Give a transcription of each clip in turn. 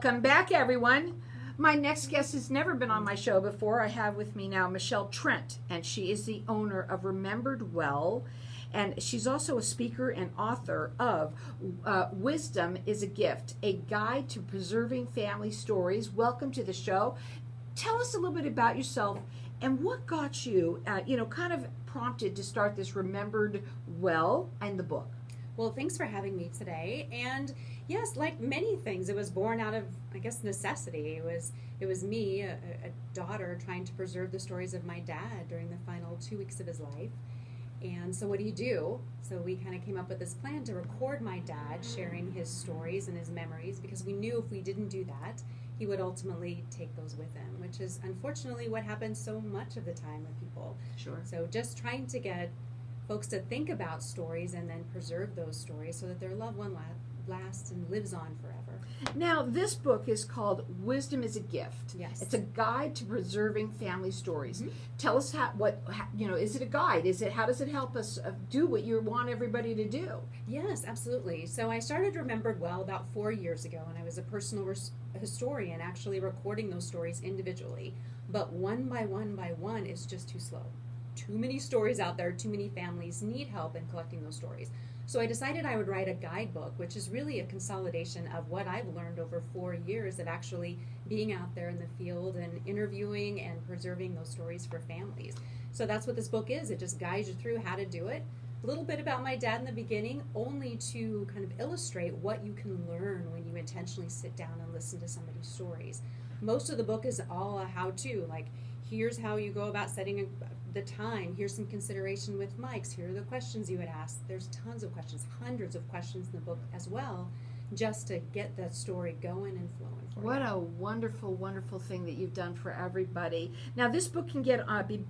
Welcome back, everyone. My next guest has never been on my show before. I have with me now Michele Trent, and she is the owner of Remembered Well, and she's also a speaker and author of Wisdom is a Gift, a guide to preserving family stories. Welcome to the show. Tell us a little bit about yourself and what got you, kind of prompted to start this Remembered Well and the book. Well, thanks for having me today. And yes, like many things, it was born out of, I guess, necessity. It was me, a daughter, trying to preserve the stories of my dad during the final 2 weeks of his life. And so what do you do? So we kind of came up with this plan to record my dad sharing his stories and his memories, because we knew if we didn't do that, he would ultimately take those with him, which is unfortunately what happens so much of the time with people. Sure. So just trying to get folks to think about stories and then preserve those stories so that their loved one lasts and lives on forever. Now, this book is called Wisdom is a Gift. Yes. It's a guide to preserving family stories. Mm-hmm. Tell us is it a guide? How does it help us do what you want everybody to do? Yes, absolutely. So I started Remembered Well about 4 years ago, and I was a personal historian, actually recording those stories individually. But one by one is just too slow. Too many stories out there, too many families need help in collecting those stories. So I decided I would write a guidebook, which is really a consolidation of what I've learned over 4 years of actually being out there in the field and interviewing and preserving those stories for families. So that's what this book is. It just guides you through how to do it. A little bit about my dad in the beginning, only to kind of illustrate what you can learn when you intentionally sit down and listen to somebody's stories. Most of the book is all a how-to, like here's how you go about setting the time. Here's some consideration with mics. Here are the questions you would ask. There's tons of questions, hundreds of questions in the book as well, just to get that story going and flowing for What you. a wonderful, wonderful thing that you've done for everybody. Now, this book can be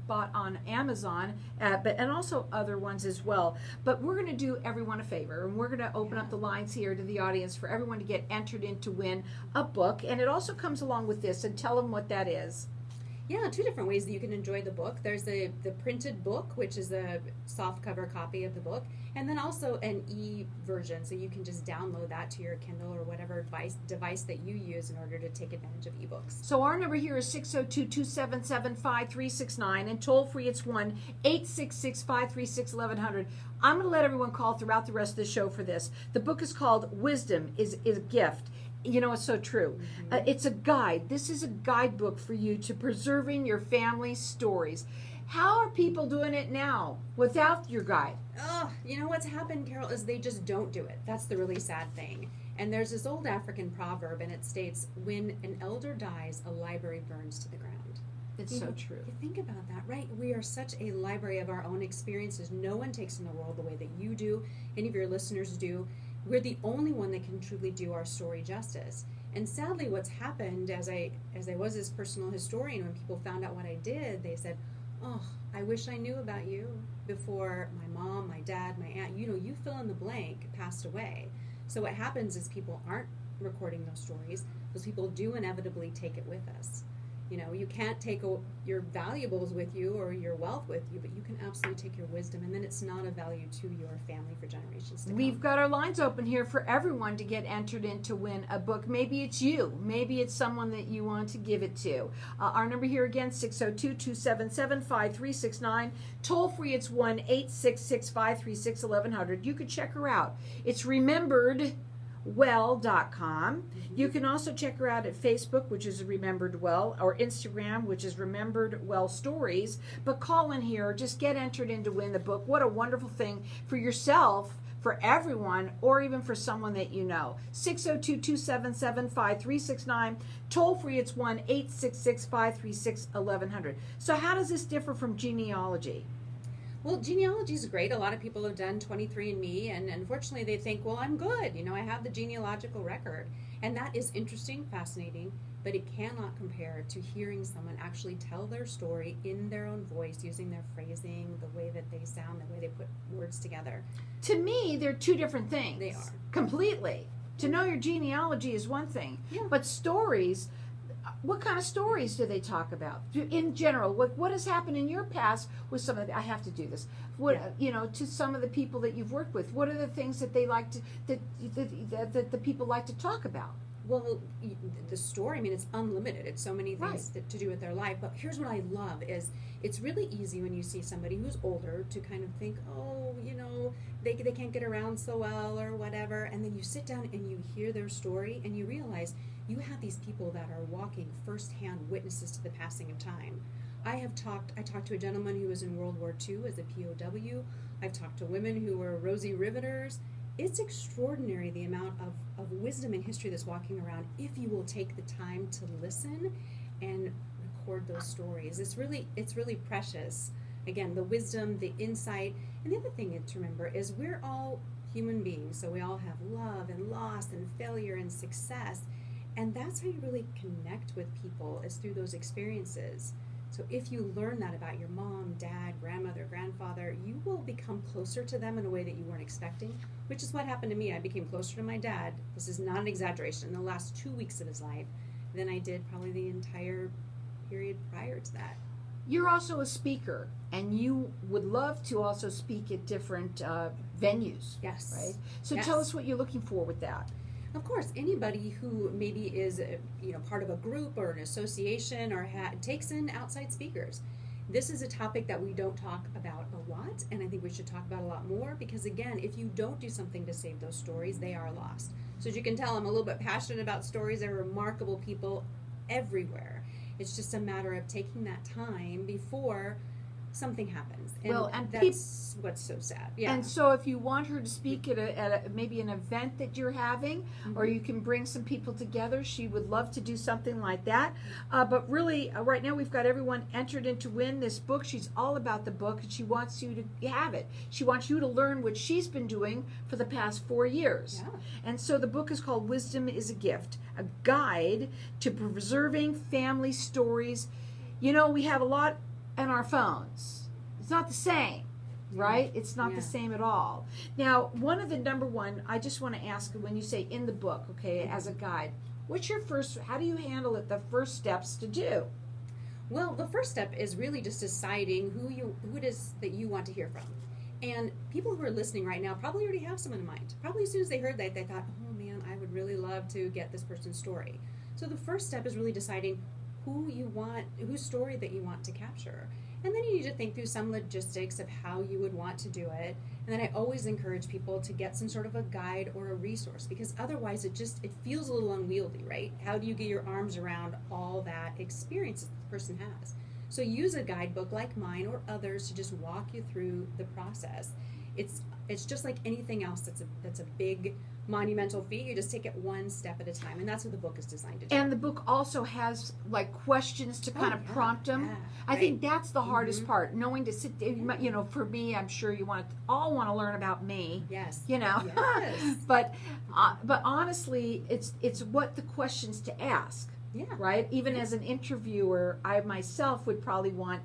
bought on Amazon, and also other ones as well. But we're going to do everyone a favor, and we're going to open up the lines here to the audience for everyone to get entered in to win a book. And it also comes along with this, and tell them what that is. Yeah, two different ways that you can enjoy the book. There's the printed book, which is a soft cover copy of the book, and then also an e-version, so you can just download that to your Kindle or whatever device that you use in order to take advantage of ebooks. So our number here is 602-277-5369, and toll free it's 1-866-536-1100. I'm going to let everyone call throughout the rest of the show for this. The book is called Wisdom is a Gift. You know, it's so true. Mm-hmm. It's a guide. This is a guidebook for you to preserving your family's stories. How are people doing it now without your guide? Oh, you know what's happened, Carol, is they just don't do it. That's the really sad thing. And there's this old African proverb, and it states, when an elder dies, a library burns to the ground. It's so true. You think about that, right? We are such a library of our own experiences. No one takes in the world the way that you do, any of your listeners do. We're the only one that can truly do our story justice. And sadly, what's happened as I was this personal historian, when people found out what I did, they said, oh, I wish I knew about you before my mom, my dad, my aunt, you fill in the blank, passed away. So what happens is people aren't recording those stories. Those people do inevitably take it with us. You can't take your valuables with you or your wealth with you, but you can absolutely take your wisdom, and then it's not of value to your family for generations to come. We've got our lines open here for everyone to get entered in to win a book. Maybe it's you. Maybe it's someone that you want to give it to. Our number here again, 602-277-5369. Toll free, it's 1-866-536-1100. You can check her out. It's rememberedwell.com. You can also check her out at Facebook, which is Remembered Well, or Instagram, which is Remembered Well Stories. But call in here, just get entered in to win the book. What a wonderful thing for yourself, for everyone, or even for someone that you know. 602-277-5369. Toll free, it's 1-866-536-1100. So how does this differ from genealogy? Well, genealogy is great. A lot of people have done 23andMe, and unfortunately they think, well, I'm good. I have the genealogical record. And that is interesting, fascinating, but it cannot compare to hearing someone actually tell their story in their own voice, using their phrasing, the way that they sound, the way they put words together. To me, they're two different things. They are. Completely. To know your genealogy is one thing, Yeah. but stories, what kind of stories do they talk about in general? What has happened in your past with some of the, I have to do this, to some of the people that you've worked with? What are the things that they like to that the people like to talk about? Well, the story, I mean, it's unlimited. It's so many things Right. to do with their life. But here's what I love is it's really easy when you see somebody who's older to kind of think, oh, they can't get around so well or whatever. And then you sit down and you hear their story and you realize you have these people that are walking firsthand witnesses to the passing of time. I talked to a gentleman who was in World War II as a POW. I've talked to women who were Rosie Riveters. It's extraordinary the amount of wisdom and history that's walking around if you will take the time to listen and record those stories. It's really precious. Again, the wisdom, the insight, and the other thing to remember is we're all human beings, so we all have love and loss and failure and success, and that's how you really connect with people is through those experiences. So if you learn that about your mom, dad, grandmother, grandfather, you will become closer to them in a way that you weren't expecting, which is what happened to me. I became closer to my dad, this is not an exaggeration, in the last 2 weeks of his life than I did probably the entire period prior to that. You're also a speaker, and you would love to also speak at different venues. Yes. Right? So Yes. tell us what you're looking for with that. Of course, anybody who maybe is part of a group or an association or takes in outside speakers. This is a topic that we don't talk about a lot, and I think we should talk about a lot more because, again, if you don't do something to save those stories, they are lost. So as you can tell, I'm a little bit passionate about stories. There are remarkable people everywhere. It's just a matter of taking that time before something happens. And Well, and that's what's so sad. Yeah. And so if you want her to speak at a maybe an event that you're having, or you can bring some people together, she would love to do something like that. But really, right now we've got everyone entered in to win this book. She's all about the book, and she wants you to have it. She wants you to learn what she's been doing for the past 4 years. Yeah. And so the book is called Wisdom is a Gift, a guide to preserving family stories. We have a lot on our phones. It's not the same, right? It's not the same at all. Now, one of the number one, I just want to ask when you say in the book, okay, as a guide, how do you handle it, the first steps to do? Well, the first step is really just deciding who it is that you want to hear from. And people who are listening right now probably already have someone in mind. Probably as soon as they heard that, they thought, oh man, I would really love to get this person's story. So the first step is really deciding whose story that you want to capture. And then you need to think through some logistics of how you would want to do it. And then I always encourage people to get some sort of a guide or a resource because otherwise it feels a little unwieldy, right? How do you get your arms around all that experience that the person has? So use a guidebook like mine or others to just walk you through the process. It's just like anything else that's a big monumental feat. You just take it one step at a time, and that's what the book is designed to do. And the book also has like questions to kind of prompt them. Yeah, I right. think that's the hardest part, knowing to sit. For me, I'm sure you all want to learn about me. Yes. Yes. but honestly, it's what the questions to ask. Yeah. Right. Even as an interviewer, I myself would probably want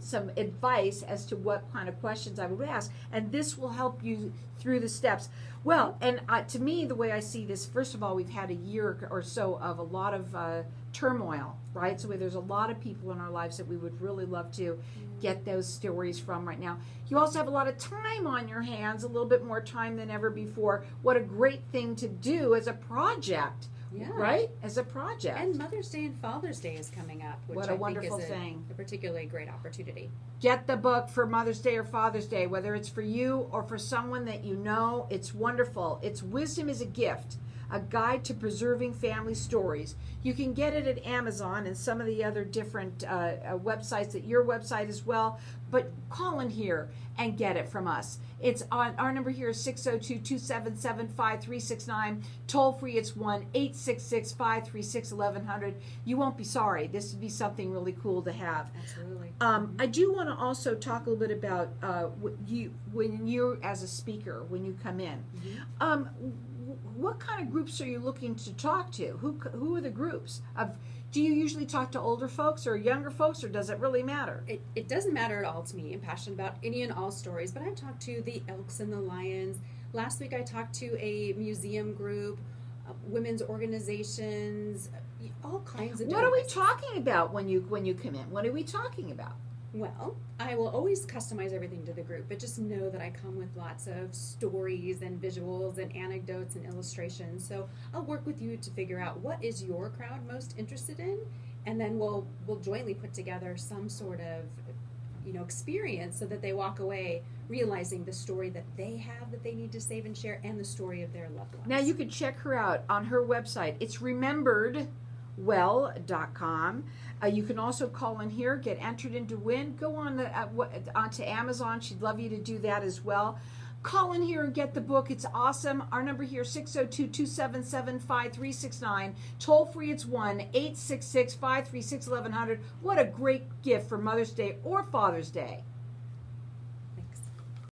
some advice as to what kind of questions I would ask, and this will help you through the steps. Well, and to me, the way I see this, first of all, we've had a year or so of a lot of turmoil, right? So there's a lot of people in our lives that we would really love to get those stories from right now. You also have a lot of time on your hands, a little bit more time than ever before. What a great thing to do as a project. Yeah. Right? As a project. And Mother's Day and Father's Day is coming up, which What a I think wonderful is thing. a particularly great opportunity. Get the book for Mother's Day or Father's Day, whether it's for you or for someone that you know. It's wonderful. It's Wisdom is a Gift, a guide to preserving family stories. You can get it at Amazon and some of the other different websites, at your website as well. But call in here and get it from us. It's on our number here is 602-277-5369. Toll free, it's 1-866-536-1100. You won't be sorry. This would be something really cool to have. Absolutely. I do want to also talk a little bit about when you're as a speaker, when you come in. What kind of groups are you looking to talk to? Who are the groups? Do you usually talk to older folks or younger folks, or does it really matter? It doesn't matter at all to me. I'm passionate about any and all stories, but I've talked to the Elks and the Lions. Last week I talked to a museum group, women's organizations, all kinds of What are we different talking about when you come in? What are we talking about? Well, I will always customize everything to the group, but just know that I come with lots of stories and visuals and anecdotes and illustrations. So I'll work with you to figure out what is your crowd most interested in, and then we'll jointly put together some sort of experience so that they walk away realizing the story that they have that they need to save and share, and the story of their loved ones. Now you can check her out on her website. It's rememberedwell.com. You can also call in here, get entered into win. Go on onto Amazon. She'd love you to do that as well. Call in here and get the book. It's awesome. Our number here, 602-277-5369. Toll free, it's 1-866-536-1100. What a great gift for Mother's Day or Father's Day.